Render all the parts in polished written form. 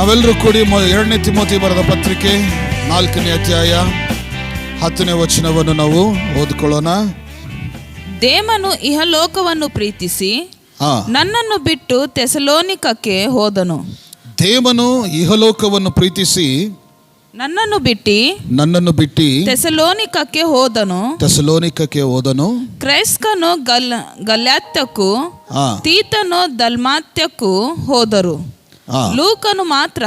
ನಾವೆಲ್ಲರೂ ಕೂಡಿ 2 ತಿಮೋತಿ ಬರೆದ ಪತ್ರಿಕೆ 4ನೇ ಅಧ್ಯಾಯ 10ನೇ ವಚನವನ್ನು ನಾವು ಓದಿಕೊಳ್ಳೋಣ. ದೇಮನು ಇಹಲೋಕವನ್ನು ಪ್ರೀತಿಸಿ ನನ್ನನ್ನು ಬಿಟ್ಟು ಥೆಸಲೋನಿಕಕ್ಕೆ ಹೋದನು. ದೇಮನು ಇಹಲೋಕವನ್ನು ಪ್ರೀತಿಸಿ ನನ್ನನ್ನು ಬಿಟ್ಟು ಥೆಸಲೋನಿಕಕ್ಕೆ ಹೋದನು. ಕ್ರೈಸ್ಕನು ಗಲ್ಯಾತ್ಯಕ್ಕೂ ತೀತನು ದಲ್ಮಾತ್ಯಕ್ಕೂ ಹೋದರು. ಲೂಕನು ಮಾತ್ರ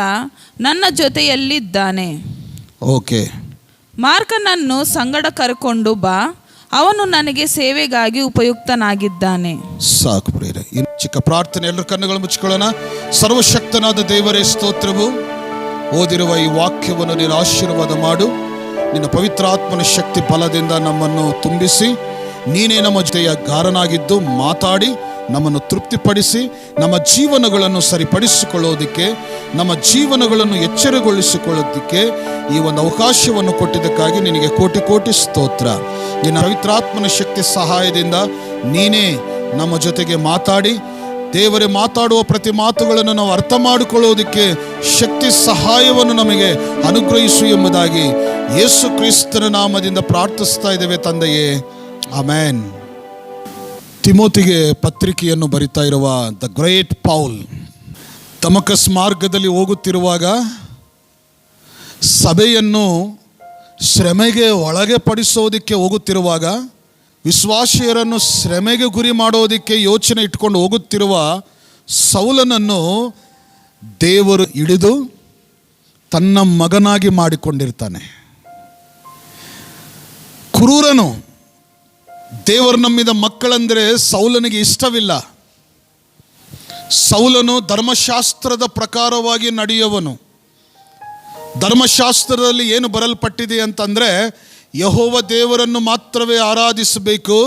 ನನ್ನ ಜೊತೆಯಲ್ಲಿದ್ದಾನೆ. ಓಕೆ, ಮಾರ್ಕನನ್ನು ಸಂಗಡ ಕರೆಕೊಂಡು ಬಾ, ಅವನು ನನಗೆ ಸೇವೆಗಾಗಿ ಉಪಯುಕ್ತನಾಗಿದ್ದಾನೆ. ಸಾಕು ಪ್ರಿಯರೇ, ಇನ್ನು ಚಿಕ್ಕ ಪ್ರಾರ್ಥನೆ. ಎಲ್ಲರೂ ಕಣ್ಣುಗಳು ಮುಚ್ಚಿಕೊಳ್ಳೋಣ. ಸರ್ವಶಕ್ತನಾದ ದೇವರೇ ಸ್ತೋತ್ರವು. ಓದಿರುವ ಈ ವಾಕ್ಯವನ್ನು ನೀನು ಆಶೀರ್ವಾದ ಮಾಡು. ನಿನ್ನ ಪವಿತ್ರ ಆತ್ಮನ ಶಕ್ತಿ ಬಲದಿಂದ ನಮ್ಮನ್ನು ತುಂಬಿಸಿ, ನೀನೇ ನಮ್ಮ ಜೊತೆಯ ಗಾರನಾಗಿದ್ದು ಮಾತಾಡಿ ನಮ್ಮನ್ನು ತೃಪ್ತಿಪಡಿಸಿ, ನಮ್ಮ ಜೀವನಗಳನ್ನು ಸರಿಪಡಿಸಿಕೊಳ್ಳೋದಕ್ಕೆ, ನಮ್ಮ ಜೀವನಗಳನ್ನು ಎಚ್ಚರಗೊಳಿಸಿಕೊಳ್ಳೋದಕ್ಕೆ ಈ ಒಂದು ಅವಕಾಶವನ್ನು ಕೊಟ್ಟಿದ್ದಕ್ಕಾಗಿ ನಿನಗೆ ಕೋಟಿ ಕೋಟಿ ಸ್ತೋತ್ರ. ನಿನ್ನ ಪವಿತ್ರಾತ್ಮನ ಶಕ್ತಿ ಸಹಾಯದಿಂದ ನೀನೇ ನಮ್ಮ ಜೊತೆಗೆ ಮಾತಾಡಿ, ದೇವರೇ ಮಾತಾಡುವ ಪ್ರತಿ ಮಾತುಗಳನ್ನು ನಾವು ಅರ್ಥ ಮಾಡಿಕೊಳ್ಳೋದಕ್ಕೆ ಶಕ್ತಿ ಸಹಾಯವನ್ನು ನಮಗೆ ಅನುಗ್ರಹಿಸು ಎಂಬುದಾಗಿ ಯೇಸು ಕ್ರಿಸ್ತನ ನಾಮದಿಂದ ಪ್ರಾರ್ಥಿಸ್ತಾ ಇದ್ದೇವೆ ತಂದೆಯೇ, ಆಮೆನ್. ತಿಮೋತಿಗೆ ಪತ್ರಿಕೆಯನ್ನು ಬರಿತಾ ಇರುವ ದ ಗ್ರೇಟ್ ಪೌಲ್ ದಮಸ್ಕಸ್ ಮಾರ್ಗದಲ್ಲಿ ಹೋಗುತ್ತಿರುವಾಗ ಸಭೆಯನ್ನು ಶ್ರಮೆಗೆ ಒಳಗೆ ಪಡಿಸೋದಕ್ಕೆ ಹೋಗುತ್ತಿರುವಾಗ, ವಿಶ್ವಾಸಿಯರನ್ನು ಶ್ರಮೆಗೆ ಗುರಿ ಮಾಡೋದಕ್ಕೆ ಯೋಚನೆ ಇಟ್ಕೊಂಡು ಹೋಗುತ್ತಿರುವ ಸೌಲನನ್ನು ದೇವರು ಹಿಡಿದು ತನ್ನ ಮಗನಾಗಿ ಮಾಡಿಕೊಂಡಿರ್ತಾನೆ. ಕ್ರೂರನು. ದೇವರು ನಂಬಿದ ಮಕ್ಕಳೆಂದರೆ ಸೌಲನಿಗೆ ಇಷ್ಟವಿಲ್ಲ. ಸೌಲನು ಧರ್ಮಶಾಸ್ತ್ರದ ಪ್ರಕಾರವಾಗಿ ನಡೆಯುವನು. ಧರ್ಮಶಾಸ್ತ್ರದಲ್ಲಿ ಏನು ಬರಲ್ಪಟ್ಟಿದೆ ಅಂತಂದರೆ, ಯೆಹೋವ ದೇವರನ್ನು ಮಾತ್ರವೇ ಆರಾಧಿಸಬೇಕು,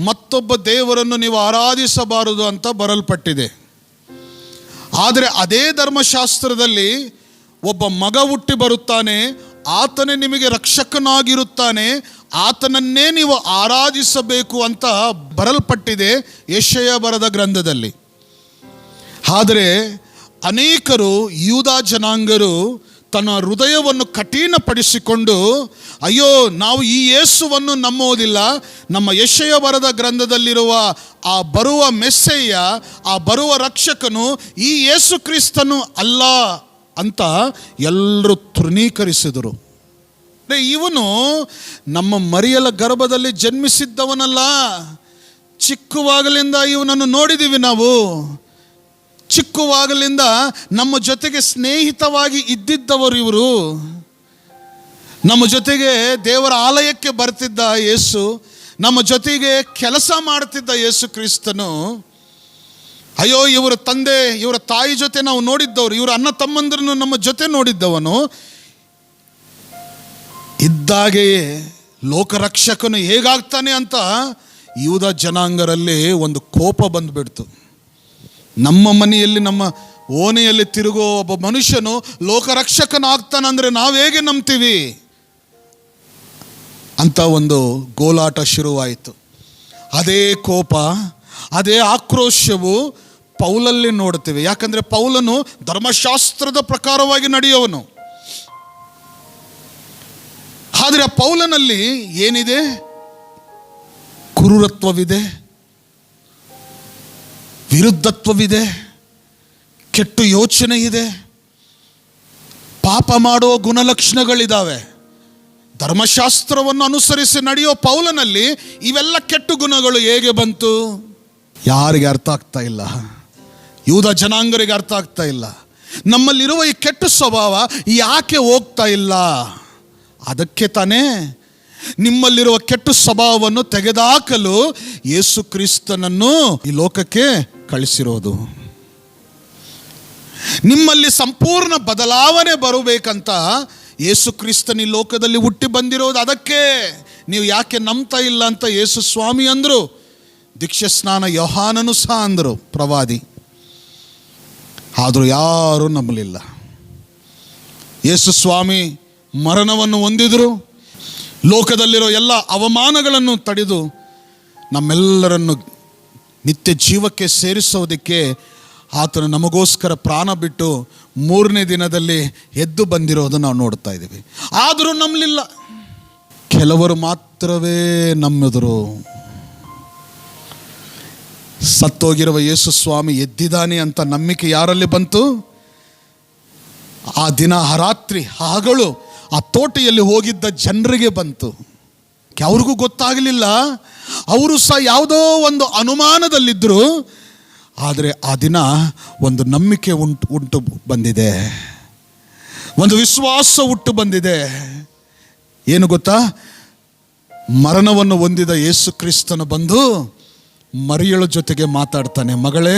ಮತ್ತೊಬ್ಬ ದೇವರನ್ನು ನೀವು ಆರಾಧಿಸಬಾರದು ಅಂತ ಬರಲ್ಪಟ್ಟಿದೆ. ಆದರೆ ಅದೇ ಧರ್ಮಶಾಸ್ತ್ರದಲ್ಲಿ ಒಬ್ಬ ಮಗ ಹುಟ್ಟಿ ಬರುತ್ತಾನೆ, ಆತನೇ ನಿಮಗೆ ರಕ್ಷಕನಾಗಿರುತ್ತಾನೆ, ಆತನನ್ನೇ ನೀವು ಆರಾಧಿಸಬೇಕು ಅಂತ ಬರಲ್ಪಟ್ಟಿದೆ ಯೆಶಾಯ ಬರೆದ ಗ್ರಂಥದಲ್ಲಿ. ಆದರೆ ಅನೇಕರು, ಯೂದ ಜನಾಂಗರು ತನ್ನ ಹೃದಯವನ್ನು ಕಠಿಣಪಡಿಸಿಕೊಂಡು, ಅಯ್ಯೋ ನಾವು ಈ ಯೇಸುವನ್ನು ನಂಬೋದಿಲ್ಲ, ನಮ್ಮ ಯೆಶಾಯ ಬರೆದ ಗ್ರಂಥದಲ್ಲಿರುವ ಆ ಬರುವ ಮೆಸ್ಸಯ್ಯ, ಆ ಬರುವ ರಕ್ಷಕನು ಈ ಯೇಸು ಕ್ರಿಸ್ತನು ಅಲ್ಲ ಅಂತ ಎಲ್ಲರೂ ತೃಣೀಕರಿಸಿದರು. ಇವನು ನಮ್ಮ ಮರಿಯಲ ಗರ್ಭದಲ್ಲಿ ಜನ್ಮಿಸಿದ್ದವನಲ್ಲ, ಚಿಕ್ಕವಾಗಲಿಂದ ಇವನನ್ನು ನೋಡಿದ್ದೀವಿ ನಾವು, ಚಿಕ್ಕವಾಗಲಿಂದ ನಮ್ಮ ಜೊತೆಗೆ ಸ್ನೇಹಿತವಾಗಿ ಇದ್ದಿದ್ದವರು ಇವರು, ನಮ್ಮ ಜೊತೆಗೆ ದೇವರ ಆಲಯಕ್ಕೆ ಬರ್ತಿದ್ದ ಯೇಸು, ನಮ್ಮ ಜೊತೆಗೆ ಕೆಲಸ ಮಾಡ್ತಿದ್ದ ಯೇಸು ಕ್ರಿಸ್ತನು. ಅಯ್ಯೋ ಇವರ ತಂದೆ, ಇವರ ತಾಯಿ ಜೊತೆ ನಾವು ನೋಡಿದ್ದವರು, ಇವರ ಅಣ್ಣ ತಮ್ಮಂದಿರನ್ನು ನಮ್ಮ ಜೊತೆ ನೋಡಿದ್ದವನು. ಇದ್ದಾಗೆಯೇ ಲೋಕರಕ್ಷಕನು ಹೇಗಾಗ್ತಾನೆ ಅಂತ ಯೂದ ಜನಾಂಗರಲ್ಲಿ ಒಂದು ಕೋಪ ಬಂದುಬಿಡ್ತು. ನಮ್ಮ ಮನೆಯಲ್ಲಿ, ನಮ್ಮ ಓನೆಯಲ್ಲಿ ತಿರುಗೋ ಒಬ್ಬ ಮನುಷ್ಯನು ಲೋಕರಕ್ಷಕನಾಗ್ತಾನಂದರೆ ನಾವು ಹೇಗೆ ನಂಬ್ತೀವಿ ಅಂತ ಒಂದು ಗೋಲಾಟ ಶುರುವಾಯಿತು. ಅದೇ ಕೋಪ, ಅದೇ ಆಕ್ರೋಶವು ಪೌಲಲ್ಲಿ ನೋಡ್ತೀವಿ. ಯಾಕಂದರೆ ಪೌಲನು ಧರ್ಮಶಾಸ್ತ್ರದ ಪ್ರಕಾರವಾಗಿ ನಡೆಯುವನು. ಆದರೆ ಆ ಪೌಲನಲ್ಲಿ ಏನಿದೆ? ಕ್ರೂರತ್ವವಿದೆ, ವಿರುದ್ಧತ್ವವಿದೆ, ಕೆಟ್ಟ ಯೋಚನೆ ಇದೆ, ಪಾಪ ಮಾಡೋ ಗುಣಲಕ್ಷಣಗಳಿದ್ದಾವೆ. ಧರ್ಮಶಾಸ್ತ್ರವನ್ನು ಅನುಸರಿಸಿ ನಡೆಯೋ ಪೌಲನಲ್ಲಿ ಇವೆಲ್ಲ ಕೆಟ್ಟ ಗುಣಗಳು ಹೇಗೆ ಬಂತು? ಯಾರಿಗೆ ಅರ್ಥ ಆಗ್ತಾ ಇಲ್ಲ, ಯೂದ ಜನಾಂಗರಿಗೆ ಅರ್ಥ ಆಗ್ತಾ ಇಲ್ಲ. ನಮ್ಮಲ್ಲಿರುವ ಈ ಕೆಟ್ಟ ಸ್ವಭಾವ ಯಾಕೆ ಹೋಗ್ತಾ ಇಲ್ಲ? ಅದಕ್ಕೆ ತಾನೇ ನಿಮ್ಮಲ್ಲಿರುವ ಕೆಟ್ಟ ಸ್ವಭಾವವನ್ನು ತೆಗೆದುಹಾಕಲು ಯೇಸು ಕ್ರಿಸ್ತನನ್ನು ಈ ಲೋಕಕ್ಕೆ ಕಳಿಸಿರೋದು. ನಿಮ್ಮಲ್ಲಿ ಸಂಪೂರ್ಣ ಬದಲಾವಣೆ ಬರಬೇಕಂತ ಯೇಸು ಕ್ರಿಸ್ತನ ಈ ಲೋಕದಲ್ಲಿ ಹುಟ್ಟಿ ಬಂದಿರೋದು. ಅದಕ್ಕೆ ನೀವು ಯಾಕೆ ನಂಬ್ತಾ ಇಲ್ಲ ಅಂತ ಯೇಸು ಸ್ವಾಮಿ ಅಂದರು. ದೀಕ್ಷಾ ಸ್ನಾನ ಯೋಹಾನನು ಸಹ ಅಂದರು, ಪ್ರವಾದಿ. ಆದರೂ ಯಾರೂ ನಂಬಲಿಲ್ಲ. ಯೇಸು ಸ್ವಾಮಿ ಮರಣವನ್ನು ಹೊಂದಿದರು. ಲೋಕದಲ್ಲಿರೋ ಎಲ್ಲ ಅವಮಾನಗಳನ್ನು ತಡೆದು ನಮ್ಮೆಲ್ಲರನ್ನು ನಿತ್ಯ ಜೀವಕ್ಕೆ ಸೇರಿಸೋದಕ್ಕೆ ಆತನು ನಮಗೋಸ್ಕರ ಪ್ರಾಣ ಬಿಟ್ಟು 3ನೇ ದಿನದಲ್ಲಿ ಎದ್ದು ಬಂದಿರೋದು ನಾವು ನೋಡ್ತಾ ಇದ್ದೀವಿ. ಆದರೂ ನಂಬಲಿಲ್ಲ. ಕೆಲವರು ಮಾತ್ರವೇ ನಂಬಿದರು. ಸತ್ತೋಗಿರುವ ಯೇಸು ಸ್ವಾಮಿ ಎದ್ದಿದ್ದಾನೆ ಅಂತ ನಂಬಿಕೆ ಯಾರಲ್ಲಿ ಬಂತು? ಆ ದಿನ ರಾತ್ರಿ ಹಗಲು ಆ ತೋಟೆಯಲ್ಲಿ ಹೋಗಿದ್ದ ಜನರಿಗೆ ಬಂತು. ಅವ್ರಿಗೂ ಗೊತ್ತಾಗಲಿಲ್ಲ. ಅವರು ಸಹ ಯಾವುದೋ ಒಂದು ಅನುಮಾನದಲ್ಲಿದ್ದರು. ಆದರೆ ಆ ದಿನ ಒಂದು ನಂಬಿಕೆ ಉಂಟು ಬಂದಿದೆ, ಒಂದು ವಿಶ್ವಾಸ ಹುಟ್ಟು ಬಂದಿದೆ. ಏನು ಗೊತ್ತಾ? ಮರಣವನ್ನು ಹೊಂದಿದ ಯೇಸು ಕ್ರಿಸ್ತನು ಬಂದು ಮರಿಯಳ ಜೊತೆಗೆ ಮಾತಾಡ್ತಾನೆ. ಮಗಳೇ,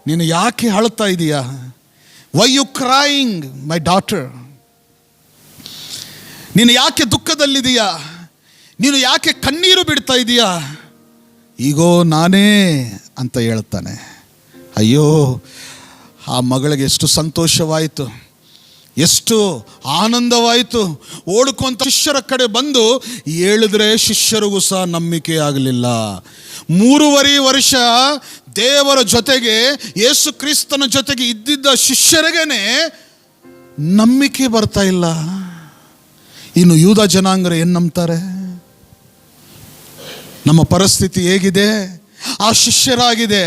ನೀನು ಯಾಕೆ ಅಳ್ತಾ ಇದೀಯಾ? Why you crying my daughter? ನೀನು ಯಾಕೆ ದುಃಖದಲ್ಲಿದೀಯಾ? ನೀನು ಯಾಕೆ ಕಣ್ಣೀರು ಬಿಡ್ತಾ ಇದೀಯಾ? ಈಗೋ ನಾನೇ ಅಂತ ಹೇಳ್ತಾನೆ. ಅಯ್ಯೋ, ಆ ಮಗಳಿಗೆ ಎಷ್ಟು ಸಂತೋಷವಾಯಿತು, ಎಷ್ಟು ಆನಂದವಾಯಿತು. ಓಡ್ಕೊಂತ ಶಿಷ್ಯರ ಕಡೆ ಬಂದು ಹೇಳಿದ್ರೆ ಶಿಷ್ಯರಿಗೂ ಸಹ ನಂಬಿಕೆ ಆಗಲಿಲ್ಲ. 3.5 ವರ್ಷ ದೇವರ ಜೊತೆಗೆ, ಯೇಸು ಕ್ರಿಸ್ತನ ಜೊತೆಗೆ ಇದ್ದಿದ್ದ ಶಿಷ್ಯರಿಗೇನೆ ನಂಬಿಕೆ ಬರ್ತಾ ಇಲ್ಲ. ಇನ್ನು ಯೂದ ಜನಾಂಗರು ಏನು ನಂಬ್ತಾರೆ? ನಮ್ಮ ಪರಿಸ್ಥಿತಿ ಹೇಗಿದೆ? ಆ ಶಿಷ್ಯರಾಗಿದೆ.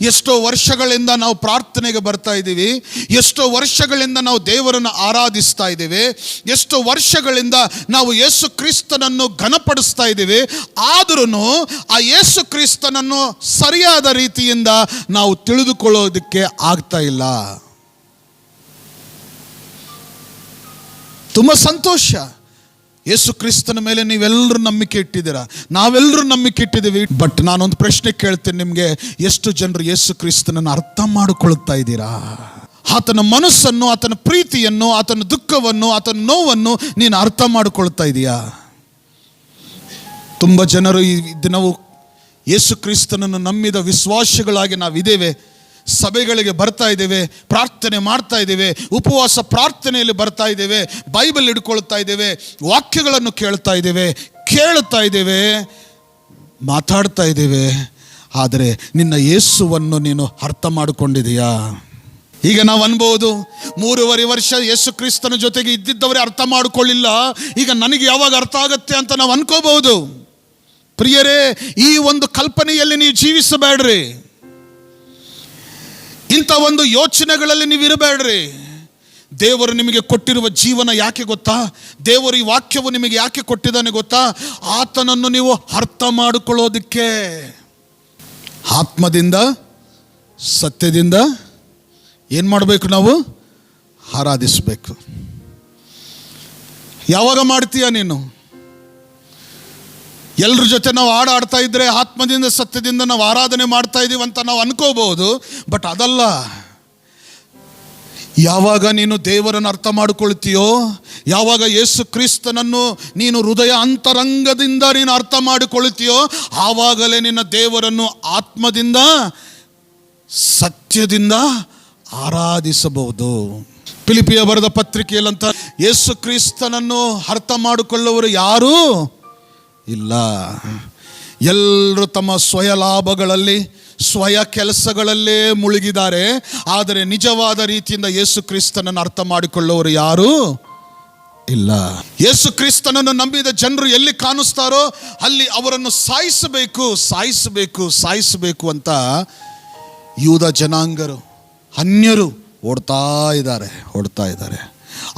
ಎಷ್ಟೋ ವರ್ಷಗಳಿಂದ ನಾವು ಪ್ರಾರ್ಥನೆಗೆ ಬರ್ತಾ ಇದ್ದೀವಿ, ಎಷ್ಟೋ ವರ್ಷಗಳಿಂದ ನಾವು ದೇವರನ್ನು ಆರಾಧಿಸ್ತಾ ಇದ್ದೀವಿ, ಎಷ್ಟೋ ವರ್ಷಗಳಿಂದ ನಾವು ಯೇಸು ಕ್ರಿಸ್ತನನ್ನು ಘನಪಡಿಸ್ತಾ ಇದ್ದೀವಿ. ಆದರೂ ಆ ಯೇಸು ಕ್ರಿಸ್ತನನ್ನು ಸರಿಯಾದ ರೀತಿಯಿಂದ ನಾವು ತಿಳಿದುಕೊಳ್ಳೋದಕ್ಕೆ ಆಗ್ತಾ ಇಲ್ಲ. ತುಂಬ ಸಂತೋಷ, ಯೇಸು ಕ್ರಿಸ್ತನ ಮೇಲೆ ನೀವೆಲ್ಲರೂ ನಂಬಿಕೆ ಇಟ್ಟಿದ್ದೀರಾ, ನಾವೆಲ್ಲರೂ ನಂಬಿಕೆ ಇಟ್ಟಿದ್ದೀವಿ. ಬಟ್ ನಾನೊಂದು ಪ್ರಶ್ನೆ ಕೇಳ್ತೇನೆ ನಿಮಗೆ, ಎಷ್ಟು ಜನರು ಯೇಸು ಕ್ರಿಸ್ತನನ್ನು ಅರ್ಥ ಮಾಡಿಕೊಳ್ತಾ ಇದ್ದೀರಾ? ಆತನ ಮನಸ್ಸನ್ನು, ಆತನ ಪ್ರೀತಿಯನ್ನು, ಆತನ ದುಃಖವನ್ನು, ಆತನ ನೋವನ್ನು ನೀನು ಅರ್ಥ ಮಾಡಿಕೊಳ್ತಾ ಇದೀಯಾ? ತುಂಬ ಜನರು ಈ ದಿನವೂ ಯೇಸು ಕ್ರಿಸ್ತನನ್ನು ನಂಬಿದ ವಿಶ್ವಾಸಿಗಳಾಗಿ ನಾವಿದ್ದೇವೆ. ಸಭೆಗಳಿಗೆ ಬರ್ತಾ ಇದ್ದೇವೆ, ಪ್ರಾರ್ಥನೆ ಮಾಡ್ತಾ ಇದ್ದೇವೆ, ಉಪವಾಸ ಪ್ರಾರ್ಥನೆಯಲ್ಲಿ ಬರ್ತಾ ಇದ್ದೇವೆ, ಬೈಬಲ್ ಹಿಡ್ಕೊಳ್ತಾ ಇದ್ದೇವೆ, ವಾಕ್ಯಗಳನ್ನು ಕೇಳ್ತಾ ಇದ್ದೇವೆ, ಮಾತಾಡ್ತಾ ಇದ್ದೇವೆ. ಆದರೆ ನಿನ್ನ ಯೇಸುವನ್ನು ನೀನು ಅರ್ಥ ಮಾಡಿಕೊಂಡಿದೆಯಾ? ಈಗ ನಾವು ಅನ್ಬೋದು, 3.5 ವರ್ಷ ಯೇಸು ಕ್ರಿಸ್ತನ ಜೊತೆಗೆ ಇದ್ದಿದ್ದವರೇ ಅರ್ಥ ಮಾಡಿಕೊಳ್ಳಿಲ್ಲ, ಈಗ ನನಗೆ ಯಾವಾಗ ಅರ್ಥ ಆಗತ್ತೆ ಅಂತ ನಾವು ಅನ್ಕೋಬಹುದು. ಪ್ರಿಯರೇ, ಈ ಒಂದು ಕಲ್ಪನೆಯಲ್ಲಿ ನೀವು ಜೀವಿಸಬೇಡ್ರಿ, ಇಂಥ ಒಂದು ಯೋಚನೆಗಳಲ್ಲಿ ನೀವು ಇರಬೇಡ್ರಿ. ದೇವರು ನಿಮಗೆ ಕೊಟ್ಟಿರುವ ಜೀವನ ಯಾಕೆ ಗೊತ್ತಾ? ದೇವರು ಈ ವಾಕ್ಯವು ನಿಮಗೆ ಯಾಕೆ ಕೊಟ್ಟಿದ್ದಾನೆ ಗೊತ್ತಾ? ಆತನನ್ನು ನೀವು ಅರ್ಥ ಮಾಡಿಕೊಳ್ಳೋದಕ್ಕೆ. ಆತ್ಮದಿಂದ, ಸತ್ಯದಿಂದ ಏನು ಮಾಡಬೇಕು? ನಾವು ಆರಾಧಿಸಬೇಕು. ಯಾವಾಗ ಮಾಡ್ತೀಯ ನೀನು? ಎಲ್ಲರ ಜೊತೆ ನಾವು ಆಡ್ತಾ ಇದ್ರೆ ಆತ್ಮದಿಂದ, ಸತ್ಯದಿಂದ ನಾವು ಆರಾಧನೆ ಮಾಡ್ತಾ ಇದ್ದೀವಿ ಅಂತ ನಾವು ಅನ್ಕೋಬಹುದು. ಬಟ್ ಅದಲ್ಲ. ಯಾವಾಗ ನೀನು ದೇವರನ್ನು ಅರ್ಥ ಮಾಡಿಕೊಳ್ತೀಯೋ, ಯಾವಾಗ ಯೇಸು ಕ್ರಿಸ್ತನನ್ನು ನೀನು ಹೃದಯ ಅಂತರಂಗದಿಂದ ನೀನು ಅರ್ಥ ಮಾಡಿಕೊಳ್ತೀಯೋ, ಆವಾಗಲೇ ನಿನ್ನ ದೇವರನ್ನು ಆತ್ಮದಿಂದ, ಸತ್ಯದಿಂದ ಆರಾಧಿಸಬಹುದು. ಫಿಲಿಪಿಯ ಬರೆದ ಪತ್ರಿಕೆಯಲ್ಲಂತ ಯೇಸು ಕ್ರಿಸ್ತನನ್ನು ಅರ್ಥ ಮಾಡಿಕೊಳ್ಳುವವರು ಯಾರೂ ಇಲ್ಲ. ಎಲ್ಲರೂ ತಮ್ಮ ಸ್ವಯ ಲಾಭಗಳಲ್ಲಿ, ಸ್ವಯ ಕೆಲಸಗಳಲ್ಲೇ ಮುಳುಗಿದ್ದಾರೆ. ಆದರೆ ನಿಜವಾದ ರೀತಿಯಿಂದ ಯೇಸು ಕ್ರಿಸ್ತನನ್ನು ಅರ್ಥ ಮಾಡಿಕೊಳ್ಳುವವರು ಯಾರೂ ಇಲ್ಲ. ಯೇಸು ಕ್ರಿಸ್ತನನ್ನು ನಂಬಿದ ಜನರು ಎಲ್ಲಿ ಕಾಣಿಸ್ತಾರೋ ಅಲ್ಲಿ ಅವರನ್ನು ಸಾಯಿಸಬೇಕು ಅಂತ ಯೂದ ಜನಾಂಗರು, ಅನ್ಯರು ಓಡ್ತಾ ಇದ್ದಾರೆ.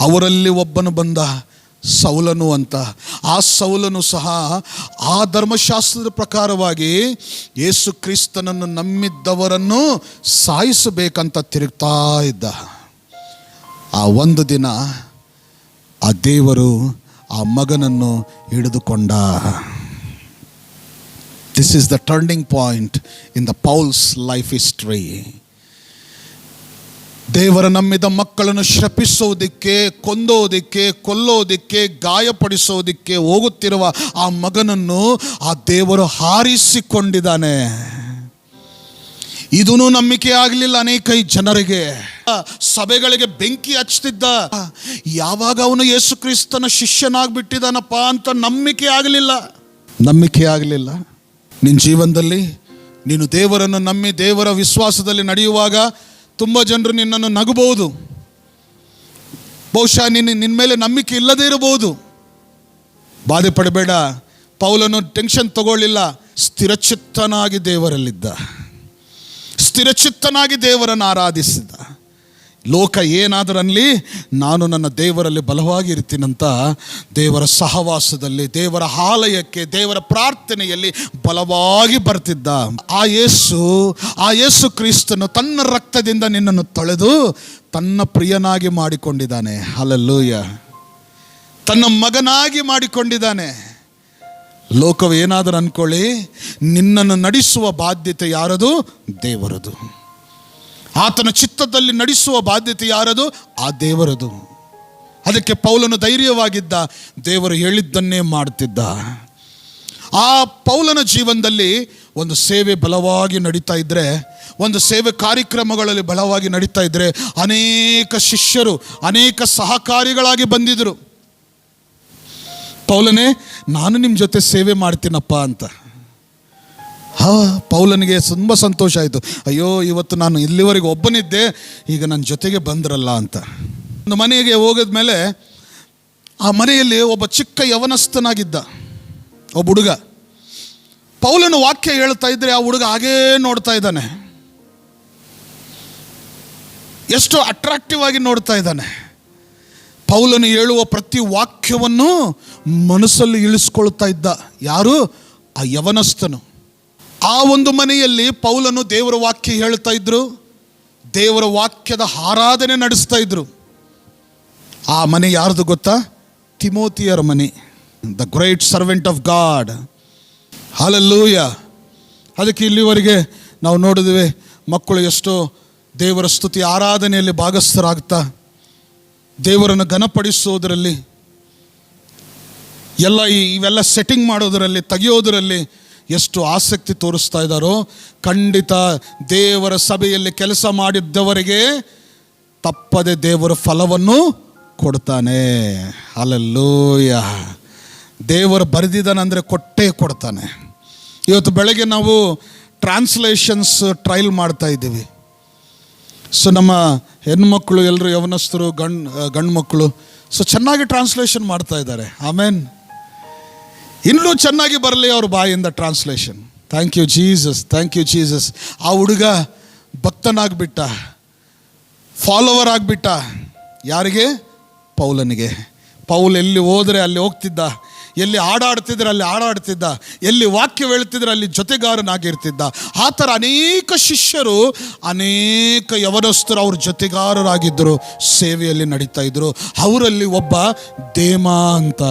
ಅವರಲ್ಲಿ ಒಬ್ಬನು ಬಂದ, ಸೌಲನು ಅಂತ. ಆ ಸೌಲನು ಸಹ ಆ ಧರ್ಮಶಾಸ್ತ್ರದ ಪ್ರಕಾರವಾಗಿ ಯೇಸು ಕ್ರಿಸ್ತನನ್ನು ನಂಬಿದ್ದವರನ್ನು ಸಾಯಿಸಬೇಕಂತ ತಿರುಗ್ತಾ ಇದ್ದ. ಆ ಒಂದು ದಿನ ಆ ದೇವರು ಆ ಮಗನನ್ನು ಹಿಡಿದುಕೊಂಡ. This is the turning point in the Paul's life history. ದೇವರ ನಂಬಿದ ಮಕ್ಕಳನ್ನು ಶಪಿಸೋದಕ್ಕೆ, ಕೊಲ್ಲೋದಕ್ಕೆ, ಗಾಯಪಡಿಸೋದಕ್ಕೆ ಹೋಗುತ್ತಿರುವ ಆ ಮಗನನ್ನು ಆ ದೇವರು ಹಾರಿಸಿಕೊಂಡಿದ್ದಾನೆ. ಇದೂ ನಂಬಿಕೆ ಆಗಲಿಲ್ಲ ಅನೇಕ ಜನರಿಗೆ. ಸಭೆಗಳಿಗೆ ಬೆಂಕಿ ಹಚ್ತಿದ್ದ. ಯಾವಾಗ ಅವನು ಯೇಸು ಕ್ರಿಸ್ತನ ಶಿಷ್ಯನಾಗ್ಬಿಟ್ಟಿದ್ದಾನಪ್ಪ ಅಂತ ನಂಬಿಕೆ ಆಗಲಿಲ್ಲ. ನಿನ್ನ ಜೀವನದಲ್ಲಿ ನೀನು ದೇವರನ್ನು ನಂಬಿ ದೇವರ ವಿಶ್ವಾಸದಲ್ಲಿ ನಡೆಯುವಾಗ ತುಂಬ ಜನರು ನಿನ್ನನ್ನು ನಗಬಹುದು. ಬಹುಶಃ ನಿನ್ನ ಮೇಲೆ ನಂಬಿಕೆ ಇಲ್ಲದೇ ಇರಬಹುದು. ಬಾಧೆ ಪಡಬೇಡ. ಪೌಲನು ಟೆನ್ಷನ್ ತಗೊಳ್ಳಿಲ್ಲ. ಸ್ಥಿರಚಿತ್ತನಾಗಿ ದೇವರಲ್ಲಿದ್ದ, ಸ್ಥಿರಚಿತ್ತನಾಗಿ ದೇವರನ್ನು ಆರಾಧಿಸಿದ. ಲೋಕ ಏನಾದರಲ್ಲಿ ನಾನು ನನ್ನ ದೇವರಲ್ಲಿ ಬಲವಾಗಿ ಇರ್ತೀನಂತ ದೇವರ ಸಹವಾಸದಲ್ಲಿ, ದೇವರ ಆಲಯಕ್ಕೆ, ದೇವರ ಪ್ರಾರ್ಥನೆಯಲ್ಲಿ ಬಲವಾಗಿ ಬರ್ತಿದ್ದ. ಆ ಯೇಸು ಕ್ರಿಸ್ತನು ತನ್ನ ರಕ್ತದಿಂದ ನಿನ್ನನ್ನು ತೊಳೆದು ತನ್ನ ಪ್ರಿಯನಾಗಿ ಮಾಡಿಕೊಂಡಿದ್ದಾನೆ. ಹಲ್ಲೆಲೂಯ. ತನ್ನ ಮಗನಾಗಿ ಮಾಡಿಕೊಂಡಿದ್ದಾನೆ. ಲೋಕವು ಏನಾದರೂ ಅನ್ಕೊಳ್ಳಿ, ನಿನ್ನನ್ನು ನಡೆಸುವ ಬಾಧ್ಯತೆ ಯಾರದು? ದೇವರದು. ಆತನ ಚಿತ್ತದಲ್ಲಿ ನಡೆಸುವ ಬಾಧ್ಯತೆ ಯಾರದು? ಆ ದೇವರದು. ಅದಕ್ಕೆ ಪೌಲನು ಧೈರ್ಯವಾಗಿದ್ದ, ದೇವರು ಹೇಳಿದ್ದನ್ನೇ ಮಾಡ್ತಿದ್ದ. ಆ ಪೌಲನ ಜೀವನದಲ್ಲಿ ಒಂದು ಸೇವೆ ಬಲವಾಗಿ ನಡೀತಾ ಇದ್ದರೆ, ಒಂದು ಸೇವೆ ಕಾರ್ಯಕ್ರಮಗಳಲ್ಲಿ ಬಲವಾಗಿ ನಡೀತಾ ಇದ್ದರೆ, ಅನೇಕ ಶಿಷ್ಯರು, ಅನೇಕ ಸಹಕಾರಿಗಳಾಗಿ ಬಂದಿದ್ದರು. ಪೌಲನೇ, ನಾನು ನಿಮ್ಮ ಜೊತೆ ಸೇವೆ ಮಾಡ್ತೀನಪ್ಪ ಅಂತ. ಪೌಲನಿಗೆ ತುಂಬ ಸಂತೋಷ ಆಯಿತು. ಅಯ್ಯೋ, ಇವತ್ತು ನಾನು ಇಲ್ಲಿವರೆಗೆ ಒಬ್ಬನಿದ್ದೆ, ಈಗ ನನ್ನ ಜೊತೆಗೆ ಬಂದ್ರಲ್ಲ ಅಂತ. ಒಂದು ಮನೆಗೆ ಹೋಗಿದ್ಮೇಲೆ ಆ ಮನೆಯಲ್ಲಿ ಒಬ್ಬ ಚಿಕ್ಕ ಯವನಸ್ಥನಾಗಿದ್ದ ಒಬ್ಬ ಹುಡುಗ. ಪೌಲನು ವಾಕ್ಯ ಹೇಳ್ತಾ ಇದ್ರೆ ಆ ಹುಡುಗ ಹಾಗೇ ನೋಡ್ತಾ ಇದ್ದಾನೆ. ಎಷ್ಟು ಅಟ್ರಾಕ್ಟಿವ್ ಆಗಿ ನೋಡ್ತಾ ಇದ್ದಾನೆ. ಪೌಲನು ಹೇಳುವ ಪ್ರತಿ ವಾಕ್ಯವನ್ನು ಮನಸ್ಸಲ್ಲಿ ಇಳಿಸ್ಕೊಳ್ತಾ ಇದ್ದ. ಯಾರು? ಆ ಯವನಸ್ಥನು. ಆ ಒಂದು ಮನೆಯಲ್ಲಿ ಪೌಲನು ದೇವರ ವಾಕ್ಯ ಹೇಳ್ತಾ ಇದ್ರು, ದೇವರ ವಾಕ್ಯದ ಆರಾಧನೆ ನಡೆಸ್ತಾ ಇದ್ರು. ಆ ಮನೆ ಯಾರ್ದು ಗೊತ್ತಾ? ತಿಮೋತಿಯರ ಮನೆ. The great servant of god. Hallelujah. ಅದಕ್ಕೆ ಇಲ್ಲಿವರೆಗೆ ನಾವು ನೋಡಿದ್ವಿ, ಮಕ್ಕಳು ಎಷ್ಟೋ ದೇವರ ಸ್ತುತಿ ಆರಾಧನೆಯಲ್ಲಿ ಭಾಗಸ್ಥರಾಗ್ತಾ, ದೇವರನ್ನು ಘನಪಡಿಸೋದರಲ್ಲಿ, ಇವೆಲ್ಲ ಸೆಟ್ಟಿಂಗ್ ಮಾಡೋದರಲ್ಲಿ, ತೆಗೆಯೋದರಲ್ಲಿ ಎಷ್ಟು ಆಸಕ್ತಿ ತೋರಿಸ್ತಾ ಇದ್ದಾರೋ, ಖಂಡಿತ ದೇವರ ಸಭೆಯಲ್ಲಿ ಕೆಲಸ ಮಾಡಿದ್ದವರಿಗೆ ತಪ್ಪದೆ ದೇವರ ಫಲವನ್ನು ಕೊಡ್ತಾನೆ. ಹಲ್ಲೆಲೂಯ. ದೇವರು ಬರೆದಿದ್ದಾನಂದರೆ ಕೊಟ್ಟೇ ಕೊಡ್ತಾನೆ. ಇವತ್ತು ಬೆಳಗ್ಗೆ ನಾವು ಟ್ರಾನ್ಸ್ಲೇಷನ್ಸ್ ಟ್ರಯಲ್ ಮಾಡ್ತಾ ಇದ್ದೀವಿ. ಸೊ ನಮ್ಮ ಹೆಣ್ಮಕ್ಳು ಎಲ್ಲರೂ ಯವನಸ್ಥರು, ಗಂಡು ಮಕ್ಕಳು ಚೆನ್ನಾಗಿ ಟ್ರಾನ್ಸ್ಲೇಷನ್ ಮಾಡ್ತಾ ಇದ್ದಾರೆ. ಆಮೇನ್. ಇನ್ನೂ ಚೆನ್ನಾಗಿ ಬರಲಿ ಅವ್ರ ಬಾಯಿಂದ translation. Thank you Jesus, thank you Jesus. ಆ ಹುಡುಗ ಭಕ್ತನಾಗ್ಬಿಟ್ಟ, ಫಾಲೋವರ್ ಆಗಿಬಿಟ್ಟ. ಯಾರಿಗೆ? ಪೌಲನಿಗೆ. ಪೌಲ್ ಎಲ್ಲಿ ಹೋದರೆ ಅಲ್ಲಿ ಹೋಗ್ತಿದ್ದ, ಎಲ್ಲಿ ಹಾಡಾಡ್ತಿದ್ರೆ ಅಲ್ಲಿ ಹಾಡಾಡ್ತಿದ್ದ, ಎಲ್ಲಿ ವಾಕ್ಯ ಹೇಳ್ತಿದ್ರೆ ಅಲ್ಲಿ ಜೊತೆಗಾರನಾಗಿರ್ತಿದ್ದ. ಆ ಥರ ಅನೇಕ ಶಿಷ್ಯರು, ಅನೇಕ ಯವನಸ್ಥರು ಅವ್ರ ಜೊತೆಗಾರರಾಗಿದ್ದರು, ಸೇವೆಯಲ್ಲಿ ನಡೀತಾ ಇದ್ರು. ಅವರಲ್ಲಿ ಒಬ್ಬ ದೇಮ ಅಂತ.